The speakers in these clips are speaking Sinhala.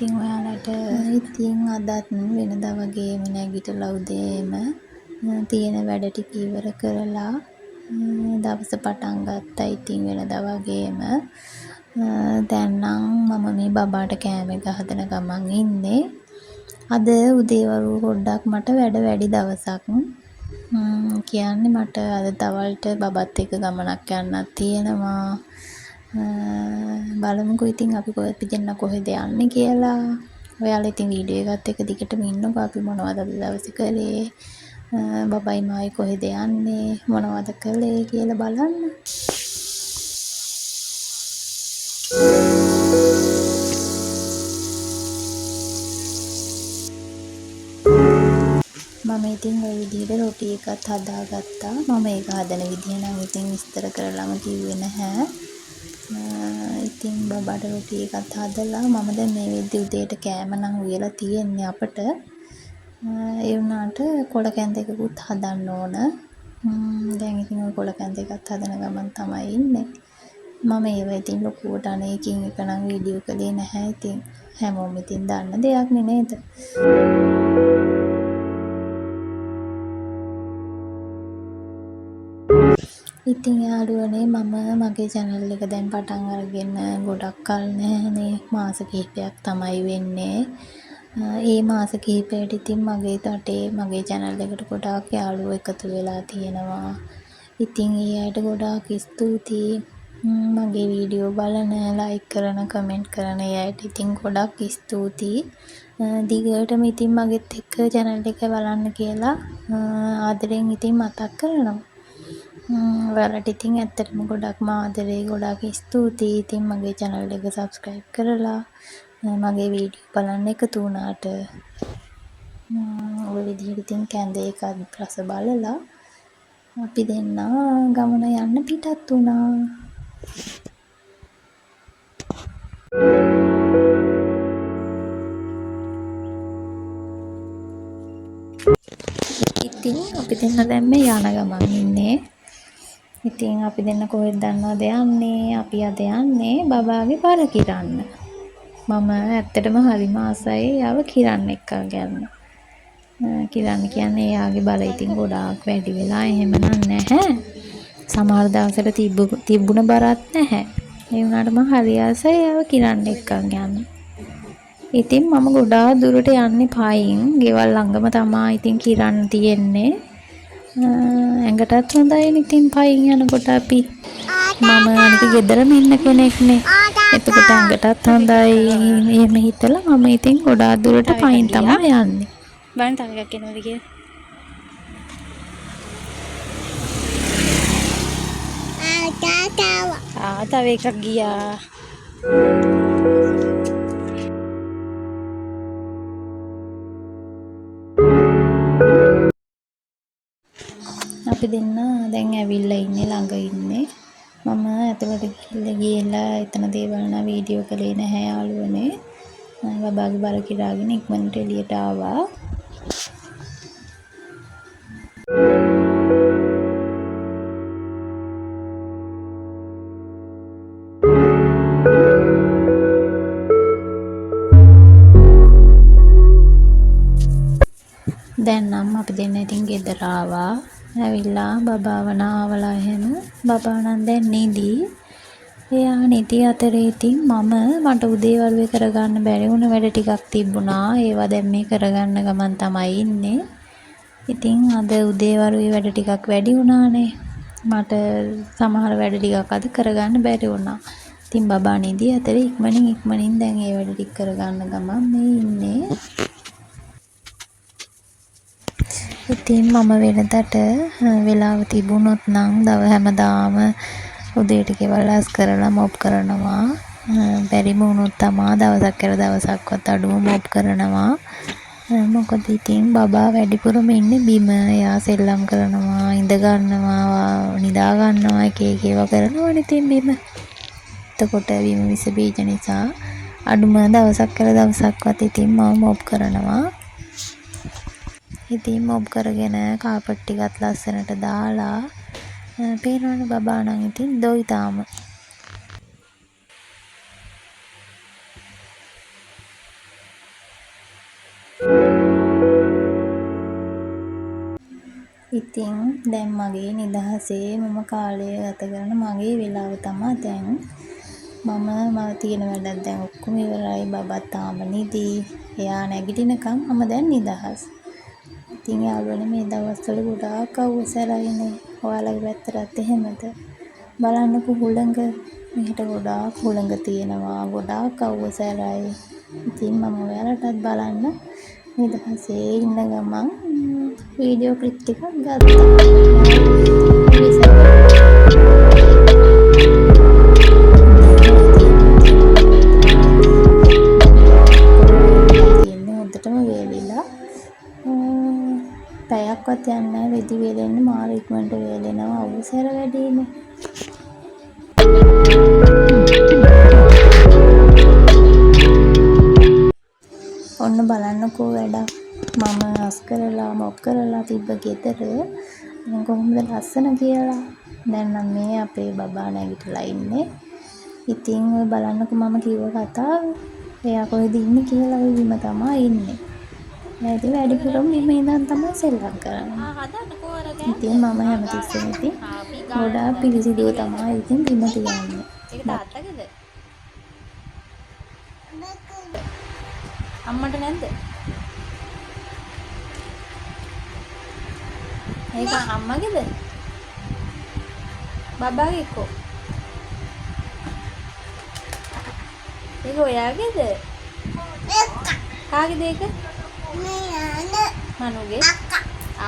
ඉතින් ඔයාලට ඉතින් අදත් වෙනදා වගේම නැගිටලා උදේම තියෙන වැඩ ටික ඉවර කරලා දවස පටන් ගත්තා. ඉතින් වෙනදා වගේම දැන් නම් මම මේ බබාට කෑම එක හදන ගමන් ඉන්නේ. අද උදේවරු පොඩ්ඩක් මට වැඩ වැඩි දවසක්. කියන්නේ මට අද දවල්ට බබත් එක්ක ගමනක් යන්නත් තියෙනවා. බලමුකෝ ඉතින් අපි දෙන්න කොහෙද යන්නේ කියලා. ඔයාලා ඉතින් වීඩියෝ එකත් එක්ක දිගටම ඉන්නකෝ. අපි මොනවද අද දවසේ කළේ, බබයි මායි කොහෙද යන්නේ, මොනවද කළේ කියලා බලන්න. මම ඉතින් ওই විදිහට රොටි එකත් හදාගත්තා. මම ඒක හදන විදිහ නම් ඉතින් විස්තර කරලම කිව්වේ නැහැ. ඉතින් බබාට රොටි එකත් හදලා මම දැන් මේ වෙද්දි උදේට කෑම නම් උයලා තියෙන්නේ අපට. ඒ වුණාට කොළ කැන්දේකුත් හදන්න ඕන. දැන් ඉතින් ওই කොළ කැන්දේකත් හදන ගමන් තමයි ඉන්නේ. මම ඒව ඉතින් ලොකුවට අනේකින් එක නම් වීඩියෝ කළේ නැහැ. ඉතින් හැමෝම ඉතින් දන්න දෙයක් නේ නේද? ඉතින් යාළුවනේ මම මගේ channel එක දැන් පටන් අරගෙන ගොඩක් කල් නැහැනේ. මාස කිහිපයක් තමයි වෙන්නේ. ඒ මාස කිහිපයට ඉතින් මගේ රටේ මගේ channel එකට ගොඩාක් යාළුවෝ එකතු වෙලා තියෙනවා. ඉතින් ඒ අයට ගොඩාක් ස්තුතියි. මගේ වීඩියෝ බලන, like කරන, comment කරන ඒ අයට ඉතින් ගොඩක් ස්තුතියි. දිගටම ඉතින් මගෙත් එක්ක channel එක බලන්න කියලා ආදරෙන් ඉතින් මතක් කරනවා. ඔයාලට ඉතින් ඇත්තටම ගොඩක්ම ආදරේ, ගොඩාක් ස්තුතියි. ඉතින් මගේ channel එක subscribe කරලා මගේ වීඩියෝ බලන්න එකතු වුණාට. ඔය විදිහට ඉතින් කැඳේ එකත් රස බලලා අපි දෙන්න ගමන යන්න පිටත් වුණා. ඉතින් අපි දෙන්න දැන් මේ යන ගමන් ඉන්නේ. ඉතින් අපි දෙන්න කොහෙද දන්නවද යන්නේ? අපි අද යන්නේ බබාගේ බර කිරන්න. මම ඇත්තටම හරිම ආසයි යාව කිරන්න එක්ක ගන්න. කිරන්න කියන්නේ එයාගේ බර ඉතින් ගොඩාක් වැඩි වෙලා එහෙම නැහැ. සමහර දවසට තිබුණ බරත් නැහැ. ඒ වුණාට මම හරි ආසයි යාව කිරන්න එක්ක යන්න. ඉතින් මම ගොඩාක් දුරට යන්නේ පයින්. ගෙවල් ළඟම තමයි ඉතින් කිරන්න තියෙන්නේ. ඇඟටත් හොඳයි ඉතින් පයින් යනකොට අපි. මම අනික ගෙදරම ඉන්න කෙනෙක්නේ. එතකොට ඇඟටත් හොඳයි. එහෙම හිතලා මම ඉතින් ගොඩාක් දුරට පයින් තමයි යන්නේ. බලන්න තව එකක් එනවද කියලා. තව එකක් ගියා. අපි දෙන්න දැන් ඇවිල්ලා ඉන්නේ, ළඟ ඉන්නේ. මම ඇතුළට ගිහිල්ලා එතන දේවල් නා වීඩියෝ කළේ නැහැ යාළුවනේ. බබාගේ බර කිරාගෙන ඉක්මනට එළියට ආවා. දැන් නම් අපි දෙන්න ඉතින් ගෙදර ආවා. ඇවිල්ලා බබාව නාවලා එහෙම. බබා නම් දැන් නිදි. එයා නිදි අතරේ ඉතින් මට උදේවරුේ කරගන්න බැරි වුණ වැඩ ටිකක් තිබුණා. ඒවා දැන් මේ කරගන්න ගමන් තමයි ඉන්නේ. ඉතින් අද උදේවරුේ වැඩ ටිකක් වැඩි වුණානේ. මට සමහර වැඩ ටිකක් අද කරගන්න බැරි වුණා. ඉතින් බබා නිදි අතරේ ඉක්මනින් දැන් ඒ වැඩ ටික කරගන්න ගමන් මේ ඉන්නේ. ඉතින් මම වෙනදට වෙලාව තිබුණොත් නම් හැමදාම උදේට ගෙවල් අස් කරලා මොප් කරනවා. බැරිම වුණොත් තමා දවසක් කර දවසක්වත් අඩුව මොප් කරනවා. මොකද ඉතින් බබා වැඩිපුරම ඉන්නේ බිම. එයා සෙල්ලම් කරනවා, ඉඳ ගන්නවා, නිදා ගන්නවා, එක ඒවා කරනවා ඉතින් බිම. එතකොට බිම විස බීජ නිසා අඩුම දවසක් කර දවසක්වත් ඉතින් මම මොප් කරනවා. ඉතින් මොප් කරගෙන කාපට් ටිකත් ලස්සනට දාලා පේනවනේ බබා නම් ඉතින් දොයි තාම. ඉතින් දැන් මගේ නිදහසේ මම කාලය ගත කරන මගේ වෙලාව තමයි දැන්. මම තියෙන වැඩක් දැන් ඔක්කොම ඉවරයි. බබත් තාම නිදි. එයා නැගිටිනකම් මම දැන් නිදහස්. ඉතින් යාළුවනේ මේ දවස්වල ගොඩාක් අවසරයිනේ. ඔයාලගේ පැත්තටත් එහෙමද? බලන්නකෝ හුළඟ. මෙහෙට ගොඩාක් හුළඟ තියෙනවා. ගොඩාක් අවසරයි. ඉතින් මම ඔයාලටත් බලන්න නිදහසේ ඉන්න ගමන් වීඩියෝ ක්ලිප් ටිකක් තියෙන්නේ හොඳටම වේලිලා. පැයක්වත් යන්නේ නැහැ රෙදි වේලෙන්න. මාර ඉක්මනට වේලෙනවා. අවසර වැඩිනේ. ඔන්න බලන්නකෝ වැඩක්. මම අස් කරලා මොක් කරලා තිබ්බ ගෙදර දැන් කොහොමද ලස්සන කියලා. දැන් නම් මේ අපේ බබා නැගිටලා ඉන්නේ. ඉතින් ඔය බලන්නකෝ මම කිව්ව කතාව. එයා කොහෙද ඉන්නේ කියලා ඔය බිම තමයි ඉන්නේ. එයා ඉතින් වැඩිපුරම බිම ඉඳන් තමයි සෙල්ලම් කරන්නේ. ඉතින් මම හැමතිස්සෙම ඉතින් ගොඩාක් පිළිසිදුව තමයි ඉතින් බිම තියන්නේ. ඒක තාත්තගේද? අම්මට නැද්ද? ඒක අම්මගේද? බබාගේ කො? ඒක ඔයාගේද? කාගේද ඒක? මනුගේ.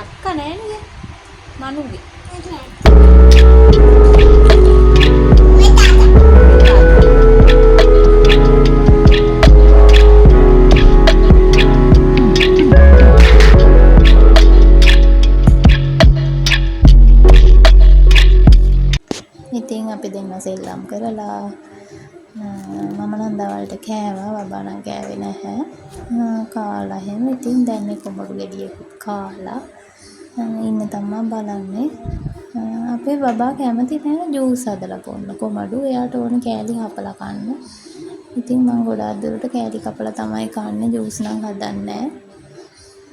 අක්කා නෑනේ. මනුගේ. ඉතින් අපි දෙන්න සෙල්ලම් කරලා මම නම් දවල්ට කෑවා. බබා නම් කෑවේ නැහැ. කාලා එහෙම ඉතින් දැන් මේ කොමඩු ගෙඩියකුත් කාලා ඉන්න තමයි බලන්නේ. අපේ බබා කැමති නැහැ ජූස් හදලා බොන්න. කොමඩු එයාට ඕන කෑලි හපලා කන්න. ඉතින් මම ගොඩාක් දුරට කෑලි කපලා තමයි කන්නේ. ජූස් නම් හදන්නේ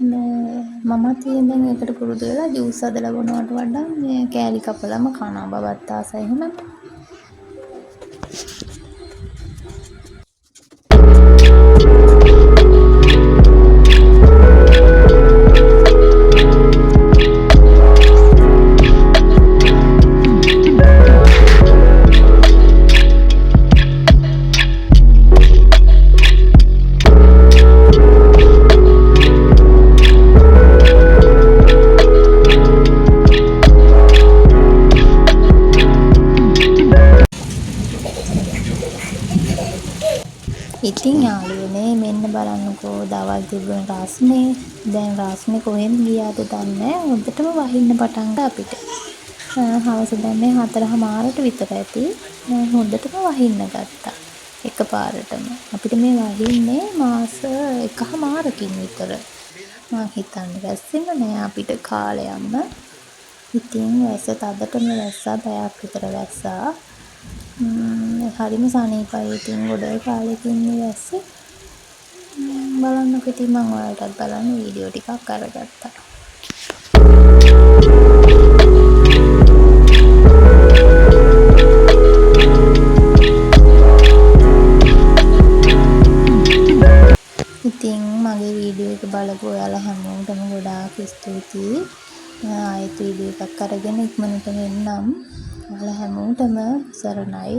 නැහැ. මමත් ඉතින් දැන් ඒකට පුරුදු වෙලා ජූස් හදලා බොනවට වඩා මේ කෑලි කපලාම කනවා. බබත් ආසයි එහෙම. ඉතින් යාළුවනේ මෙන්න බලන්නකෝ දවල් තිබුණ රස්නේ. දැන් රස්නේ කොහෙන්ද ගියාද දන්නේ නැහැ. හොඳටම වහින්න පටන් ගත්තා අපිට. හවස දැන් මේ 4:00ට විතර ඇති. හොඳටම වහින්න ගත්තා. එකපාරටම. අපිට මේ වහින්නේ මාස 1:00කින් විතර. මම හිතන්නේ වැස්සෙම නෑ අපිට කාලයක්ම. ඉතින් වැස්ස තදටම වැස්සා. පැයක් විතර වැස්සා. හරිම සනීපයි. ඉතින් ගොඩ කාලෙකින් වැස්සේ. බලන්නකො ඉතින් මම ඔයාලටත් බලන්න වීඩියෝ ටිකක් අරගත්තා. ඉතින් මගේ වීඩියෝ එක බලපු ඔයාලා හැමෝටම ගොඩාක් ස්තුතියි. ආයෙත් වීඩියෝ එකක් අරගෙන ඉක්මනට එන්නම්. ඔයාලා හැමෝටම සරණයි.